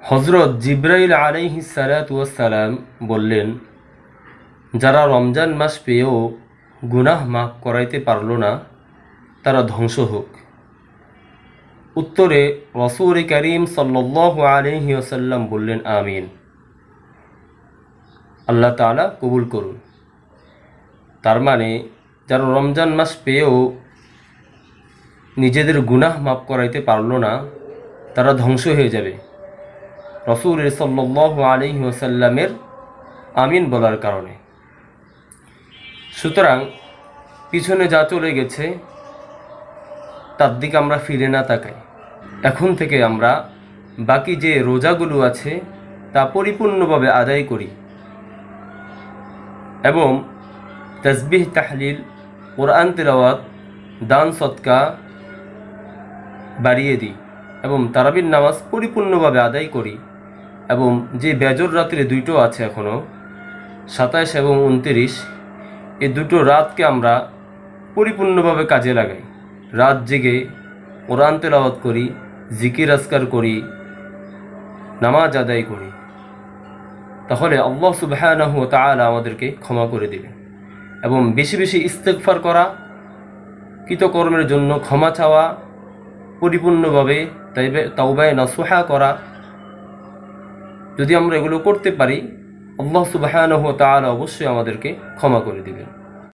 হযরত জিবরাইল আলাইহিস সালাতু ওয়াস সালাম বললেন, যারা রমজান মাস পেয়েও গুনাহ মাফ করাইতে পারল না তারা ধ্বংস হোক। উত্তরে রাসূল করিম সাল্লাল্লাহু আলাইহি ওয়াসাল্লাম বললেন, আমিন। আল্লাহ তাআলা কবুল করুন। তার মানে যারা রমজান মাস পেয়েও নিজেদের গুনাহ মাফ করাইতে পারল না তারা ধ্বংস হয়ে যাবে রাসূল সাল্লাল্লাহু আলাইহি ওয়াসাল্লামের আমিন বলার কারণে। সুতরাং পিছনে যা চলে গেছে তার দিকে আমরা ফিরে না তাকাই। এখন থেকে আমরা বাকি যে রোজাগুলো আছে তা পরিপূর্ণভাবে আদায় করি এবং তাসবিহ, তাহলিল, কোরআন তিলাওয়াত, দান সদকা বাড়িয়ে দিই এবং তারাবির নামাজ পরিপূর্ণভাবে আদায় করি। এবং যে বেজর রাত্রে দুটো আছে এখনও 27 এবং 29, এই দুটো রাতকে আমরা পরিপূর্ণভাবে কাজে লাগাই। রাত জেগে কোরআন তেলাওয়াত করি, জিকির আজকার করি, নামাজ আদায় করি। তাহলে আল্লাহ সুবহানাহু ওয়া তাআলা আমাদেরকে ক্ষমা করে দেবেন। এবং বেশি বেশি ইস্তেগফার করা, কৃতকর্মের জন্য ক্ষমা চাওয়া, পরিপূর্ণভাবে তাওবায়ে নাসুহা করা, যদি আমরা এগুলো করতে পারি আল্লাহ সুবহানাহু ওয়া তাআলা অবশ্যই আমাদেরকে ক্ষমা করে দেবেন।